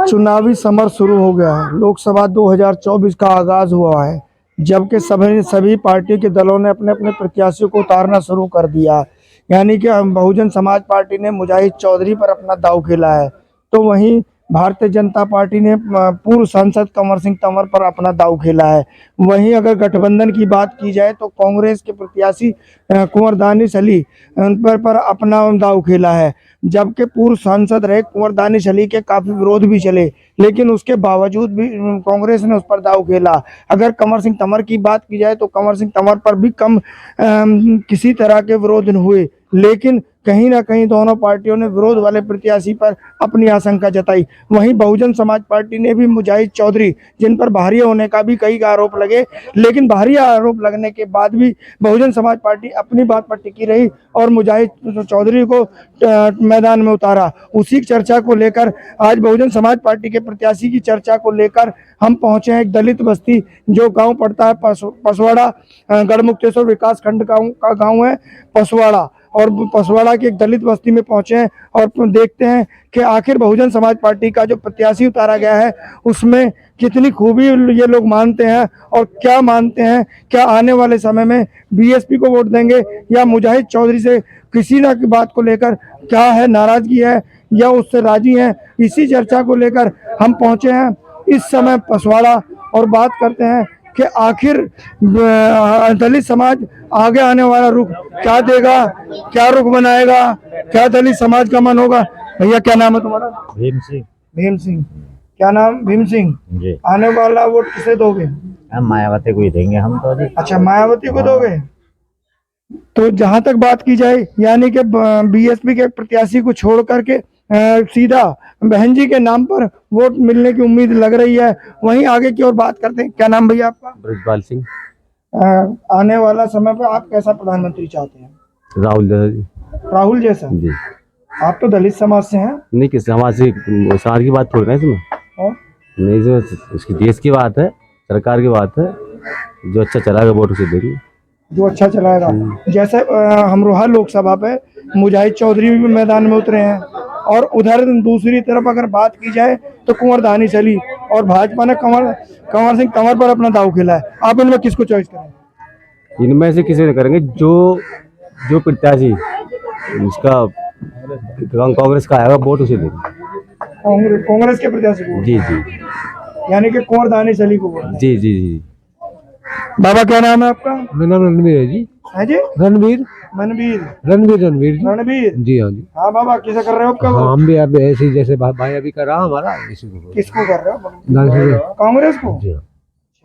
चुनावी समर शुरू हो गया है। लोकसभा 2024 का आगाज हुआ है, जबकि सभी पार्टी के दलों ने अपने अपने प्रत्याशियों को उतारना शुरू कर दिया। यानी कि बहुजन समाज पार्टी ने मुजाहिद चौधरी पर अपना दांव खेला है, तो वहीं भारतीय जनता पार्टी ने पूर्व सांसद कंवर सिंह तंवर पर अपना दांव खेला है। वहीं अगर गठबंधन की बात की जाए तो कांग्रेस के प्रत्याशी कुंवर दानिश अली पर अपना दांव खेला है, जबकि पूर्व सांसद रहे कुंवर दानिश अली के काफी विरोध भी चले, लेकिन उसके बावजूद भी कांग्रेस ने उस पर दांव खेला। अगर कंवर सिंह तंवर की बात की जाए तो कंवर सिंह तंवर पर भी कम किसी तरह के विरोध हुए, लेकिन कहीं ना कहीं दोनों पार्टियों ने विरोध वाले प्रत्याशी पर अपनी आशंका जताई। वहीं बहुजन समाज पार्टी ने भी मुजाहिद चौधरी, जिन पर बाहरी होने का भी कई आरोप लगे, लेकिन बाहरी आरोप लगने के बाद भी बहुजन समाज पार्टी अपनी बात पर टिकी रही और मुजाहिद चौधरी को मैदान में उतारा। उसी चर्चा को लेकर आज बहुजन समाज पार्टी के प्रत्याशी की चर्चा को लेकर हम पहुंचे हैं एक दलित बस्ती, जो गांव पड़ता है पसवाड़ा, गढ़मुक्तेश्वर विकास खंड का गांव है पसवाड़ा, और पसवाड़ा की एक दलित बस्ती में पहुंचे हैं और देखते हैं कि आखिर बहुजन समाज पार्टी का जो प्रत्याशी उतारा गया है उसमें कितनी खूबी ये लोग मानते हैं और क्या मानते हैं। क्या आने वाले समय में बीएसपी को वोट देंगे या मुजाहिद चौधरी से किसी ना की बात को लेकर क्या है, नाराजगी है या उससे राजी हैं, इसी चर्चा को लेकर हम पहुंचे हैं इस समय पसवाड़ा और बात करते हैं कि आखिर दलित समाज आगे आने वाला रुख क्या देगा, क्या रुख बनाएगा, क्या दलित समाज का मन होगा। भैया क्या नाम है तुम्हारा? भीम सिंह। भीम सिंह, क्या नाम? भीम सिंह जी। आने वाला वोट किसे दोगे? हम मायावती को ही देंगे हम तो जी। अच्छा, मायावती को दोगे। तो जहां तक बात की जाए यानी कि बीएसपी के प्रत्याशी को छोड़ करके सीधा बहन जी के नाम पर वोट मिलने की उम्मीद लग रही है। वहीं आगे की ओर बात करते हैं। क्या नाम भैया आपका? ब्रजपाल सिंह। आने वाला समय पर आप कैसा प्रधानमंत्री चाहते हैं? राहुल जैसा जी। राहुल जैसा जी। आप तो दलित समाज से हैं। नहीं, किस समाज से, समाज की बात थोड़ी ना इसमें। नहीं, जो इसकी देश की बात है, सरकार की बात है, जो अच्छा चलाएगा वोट उसे देंगे। जो अच्छा चलाएगा। जैसे अमरोहा लोकसभा पे मुजाहिद चौधरी भी मैदान में उतरे हैं, और उधर दूसरी तरफ अगर बात की जाए तो कुंवर दानिश अली, और भाजपा ने कंवर सिंह तंवर पर अपना दांव खेला है। आप इनमें किसको चॉइस करेंगे? इनमें से किसी ने करेंगे जो प्रत्याशी इसका कांग्रेस का आएगा वोट उसे देंगे। कांग्रेस के प्रत्याशी को? जी जी। यानी कि कुंवर दानिश अली को? जी जी जी। बाबा क्या नाम है आपका? मेरा नाम रणवीर है जी। है जी? रणवीर रणवीर रणवीर जी। हाँ जी। हाँ बाबा, कैसे कर रहे हो आपका? हाँ, हम भी अब ऐसे ही जैसे भाई अभी कर रहा हमारा इसी को। किसको कर रहे हो? कांग्रेस को? जी।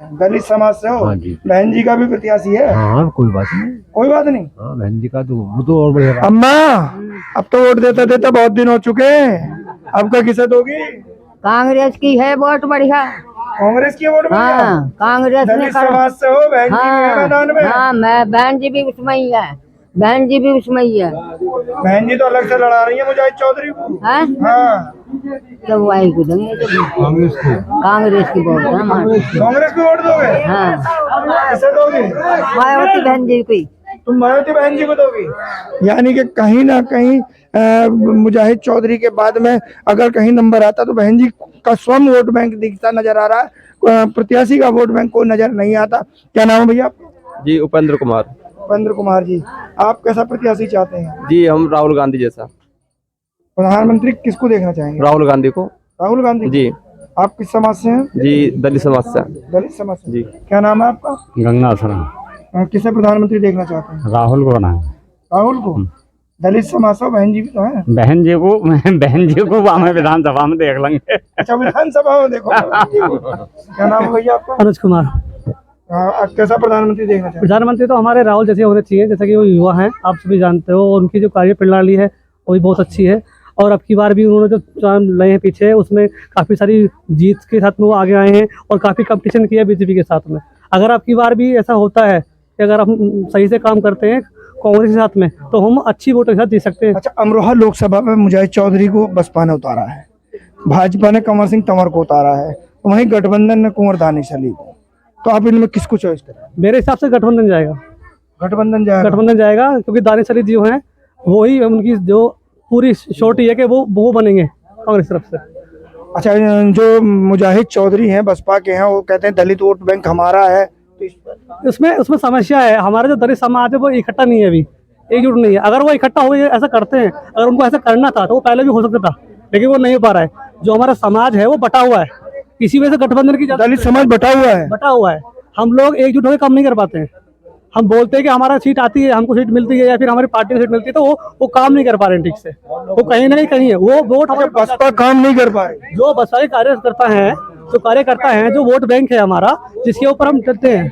दलित समाज से हो? हाँ जी। बहन जी का भी प्रत्याशी है? हाँ, कोई बात नहीं। कोई बात नहीं। हाँ, बहन जी का तो वो तो और बढ़िया। अम्मा, अब तो वोट देता देता बहुत दिन हो चुके हैं, आपका किसे दोगी? कांग्रेस की है वोट बढ़िया। कांग्रेस की वोट? हाँ, कांग्रेस ने दलित समाज से हो? बहन जी भी है मैदान में? हाँ, मैं बहन जी भी उसमें ही है। बहन जी भी उसमें ही है। बहन जी तो अलग से लड़ा रही है मुजाहिद चौधरी को। हाँ, तो वही को देंगे। कांग्रेस को। कांग्रेस की वोट है हमारी। कांग्रेस को वोट दोगे? हाँ। किसे दोगे? मायावती बहन जी की। तुम मायावती बहन जी को दोगी? यानी कि कहीं ना कहीं मुजाहिद चौधरी के बाद में अगर कहीं नंबर आता तो बहन जी का स्वयं वोट बैंक दिखता नजर आ रहा है, प्रत्याशी का वोट बैंक को नजर नहीं आता। क्या नाम है भैया आपका? जी, उपेंद्र कुमार। उपेंद्र कुमार जी, आप कैसा प्रत्याशी चाहते हैं? जी, हम राहुल गांधी जैसा। प्रधानमंत्री किसको देखना चाहेंगे? राहुल गांधी को। राहुल गांधी जी। आप किस समाज से हैं? जी, दलित समाज से। दलित समाज से जी। क्या नाम है आपका? गंगा शरण। किसे प्रधानमंत्री देखना चाहते हैं? राहुल को बनाए। राहुल को? दलित समाज से? बहन जी भी तो है। बहन जी को हमें विधानसभा में देख लेंगे। अच्छा, विधानसभा में देखो। क्या नाम है भैया आपका? अनुज कुमार। कैसा प्रधानमंत्री देखना चाहते हैं? प्रधानमंत्री तो हमारे राहुल जैसे होने चाहिए, जैसे कि वो युवा हैं, आप सभी जानते हो, और उनकी जो कार्य प्रणाली है वो भी बहुत अच्छी है। और अब की बार भी उन्होंने जो चुनाव लड़े हैं पीछे, उसमें काफ़ी सारी जीत के साथ में वो आगे आए हैं और काफ़ी कंपटीशन किया बीजेपी के साथ में। अगर अब की बार भी ऐसा होता है कि अगर हम सही से काम करते हैं कांग्रेस के साथ में, तो हम अच्छी वोट के साथ जीत सकते हैं। अच्छा, अमरोहा लोकसभा में मुजाहिद चौधरी को बसपा ने उतारा है, भाजपा ने कंवर सिंह तंवर को उतारा है, वहीं गठबंधन ने कुंवर दानिश अली को। तो आप इनमें किसको चॉइस करें? मेरे हिसाब से गठबंधन जाएगा। गठबंधन जाएगा? गठबंधन जाएगा, क्योंकि दानिश अली जो हैं वही उनकी जो पूरी शॉर्ट है कि वो बनेंगे कांग्रेस तरफ से। अच्छा, जो मुजाहिद चौधरी हैं बसपा के हैं, वो कहते हैं दलित वोट बैंक हमारा है, तो इस पर उसमें समस्या है, हमारा जो दलित समाज है वो इकट्ठा नहीं है, अभी एकजुट नहीं है। अगर वो इकट्ठा हो ऐसा करते हैं, अगर उनको ऐसा करना था तो वो पहले भी हो सकता था, लेकिन वो नहीं हो पा रहा है। जो हमारा समाज है वो बटा हुआ है, इसी वजह से गठबंधन की दलित समाज बटा हुआ है। हम लोग एकजुट होकर काम नहीं कर पाते हैं। हम बोलते हैं कि हमारा सीट आती है, हमको सीट मिलती है, या फिर हमारी पार्टी को सीट मिलती है, तो वो काम नहीं कर पा रहे हैं ठीक से। वो कहीं ना कहीं है, वो वोट हमारे बसपा काम नहीं कर पा रही। जो बसपा के कार्यकर्ता हैं, जो वोट बैंक है हमारा, जिसके ऊपर हम चलते हैं,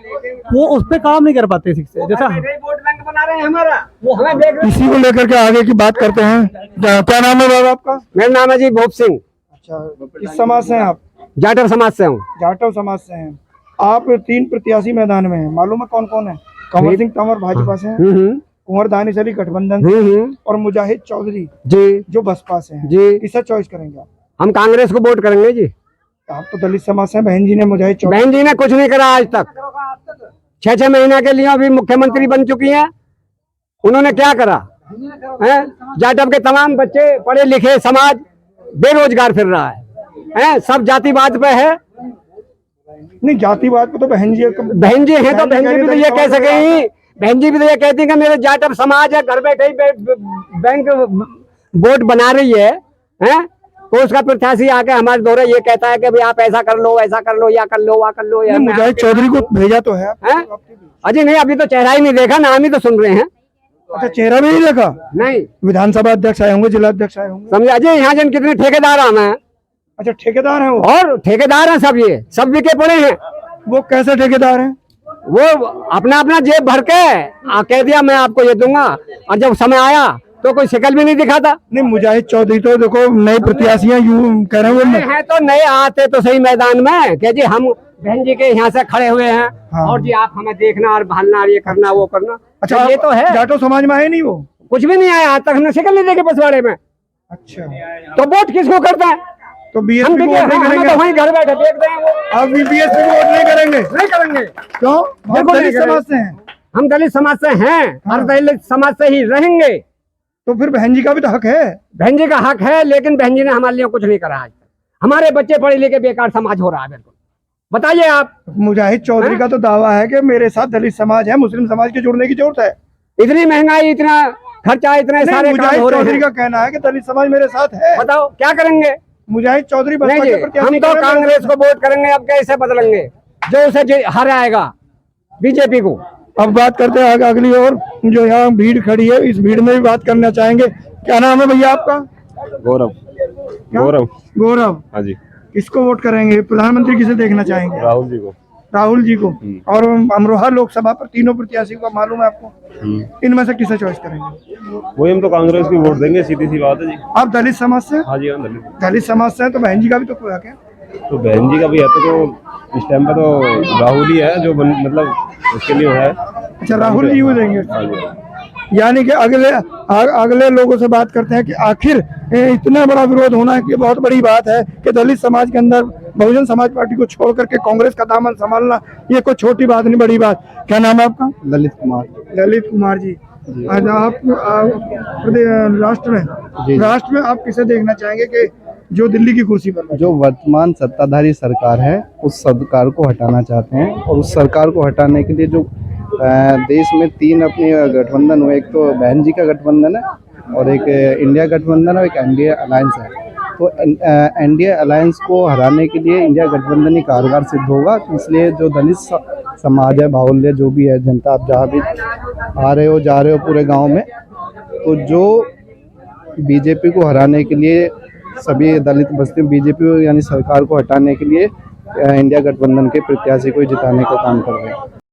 वो उस पर काम नहीं कर पाते ठीक से। जैसा वोट बैंक बना रहे हैं हमारा, वो हमें देख रहे इसी को लेकर के आगे की बात करते हैं। क्या नाम है बाबा आपका? मेरा नाम है जी भूप सिंह, अच्छा, किस समाज से हैं आप? जाटव समाज से हूँ। जाटव समाज से हैं आप। 3 प्रत्याशी मैदान में हैं, मालूम है कौन कौन है? कंवर सिंह तंवर भाजपा से हैं, कुंवर दानिश अली गठबंधन से, और मुजाहिद चौधरी जी जो बसपा से हैं। जी, किसे चॉइस करेंगे आप? हम कांग्रेस को वोट करेंगे जी। आप तो दलित समाज से हैं, बहन जी ने मुजाहिद चौधरी। बहन जी ने कुछ नहीं करा आज तक, 6-6 महीना के लिए अभी मुख्यमंत्री बन चुकी हैं, उन्होंने क्या करा है? जाटव के तमाम बच्चे पढ़े लिखे समाज बेरोजगार फिर रहा है, सब जातिवाद पे है। नहीं, जातिवाद पे तो बहन जी हैं तो बहन जी भी तो ये कह सकेंगी, बहन जी भी तो ये कहती है कि मेरे जाटव समाज है, घर बैठे ही बैंक वोट बना रही है, तो उसका प्रत्याशी आके हमारे दौरे ये कहता है कि भाई आप ऐसा कर लो, ऐसा कर लो, या कर लो, वहाँ कर लो। मुजाहिद चौधरी को भेजा तो है अजय नहीं, अभी तो चेहरा ही नहीं देखा, नाम ही तो सुन रहे हैं। अच्छा, चेहरा भी नहीं देखा? नहीं, विधानसभा अध्यक्ष आए होंगे, जिला अध्यक्ष आए होंगे, समझे अजय, यहाँ जन कितने ठेकेदार आना है। अच्छा, ठेकेदार हैं वो? और ठेकेदार हैं सब, ये सब बिके पड़े हैं। वो कैसे ठेकेदार हैं? वो अपना जेब भर के कह दिया मैं आपको ये दूंगा, और जब समय आया तो कोई शिकल भी नहीं दिखाता। नहीं, मुजाहिद चौधरी तो देखो नए प्रत्याशी हैं, यूं कह रहे हैं तो नए आते तो सही मैदान में कि जी हम बहन जी के यहाँ से खड़े हुए हैं, हाँ। और जी आप हमें देखना और भालना और ये करना वो करना। अच्छा, तो ये तो है, जाटो समाज में आए नहीं वो? कुछ भी नहीं आया आज तक, हमने शिकल नहीं देखे बसवाड़े में। अच्छा, तो वोट किसको करता है? तो बीएसपी को वोट नहीं करेंगे? तो वहीं घर बैठे देखते हैं वो। आप बीएसपी को वोट नहीं करेंगे? नहीं करेंगे। क्यों? देखो, दलित समाज से हैं। हम दलित समाज से हैं, और दलित समाज से ही रहेंगे। तो फिर बहन जी का भी तो हक है। बहन जी का हक है, लेकिन बहन जी ने हमारे लिए कुछ नहीं करा आज तक। हमारे बच्चे पढ़े लिखे बेकार समाज हो रहा है, बिल्कुल। बताइए आप। मुजाहिद चौधरी का तो दावा है कि मेरे साथ दलित समाज है, मुस्लिम समाज के जुड़ने की जरूरत है। इतनी महंगाई, इतना खर्चा, इतने सारे काम हो रहे हैं। चौधरी का कहना है कि दलित समाज मेरे साथ है। बताओ क्या करेंगे? मुजाहिद चौधरी नहीं जी, हम तो कांग्रेस को वोट करेंगे। अब कैसे बदलेंगे? जो उसे हराएगा बीजेपी को। अब बात करते हैं अगली ओर, जो यहाँ भीड़ खड़ी है, इस भीड़ में भी बात करना चाहेंगे। क्या नाम है भैया आपका? गौरव। गौरव, हाँ जी। किसको वोट करेंगे? प्रधानमंत्री किसे देखना चाहेंगे? राहुल जी को। राहुल जी को। और अमरोहा लोकसभा पर 3 प्रत्याशी का मालूम है आपको? इनमें से किसे चॉइस करेंगे? वही, हम तो कांग्रेस की वोट देंगे, सीधी सी बात है जी। आप दलित समाज से? हाँ जी, हम दलित समाज से हैं, तो बहन जी का भी तो कोई हक है। तो बहन जी का भी है, तो इस टाइम पे तो राहुल ही है जो मतलब उसके लिए है। अच्छा, राहुल जी को देंगे। हाँ जी। यानी कि अगले लोगों से बात करते हैं कि आखिर इतना बड़ा विरोध होना कि बहुत बड़ी बात है कि दलित समाज के अंदर बहुजन समाज पार्टी को छोड़ करके कांग्रेस का दामन संभालना, ये कोई छोटी बात नहीं, बड़ी बात। क्या नाम है आपका? ललित कुमार। ललित कुमार जी, आज आप राष्ट्र में आप किसे देखना चाहेंगे कि जो दिल्ली की कुर्सी पर? जो वर्तमान सत्ताधारी सरकार है, उस सरकार को हटाना चाहते हैं, और उस सरकार को हटाने के लिए जो देश में 3 अपने गठबंधन हुए, एक तो बहन जी का गठबंधन है, और एक इंडिया गठबंधन है, और एक एनडीए अलायंस है। तो एनडीए अलायंस को हराने के लिए इंडिया गठबंधन ही कारगर सिद्ध होगा। तो इसलिए जो दलित समाज है, बाहुल्य जो भी है जनता, आप जहाँ भी आ रहे हो जा रहे हो पूरे गांव में, तो जो बीजेपी को हराने के लिए सभी दलित बस्ती बीजेपी यानी सरकार को हटाने के लिए इंडिया गठबंधन के प्रत्याशी को जिताने का काम कर रहे हैं।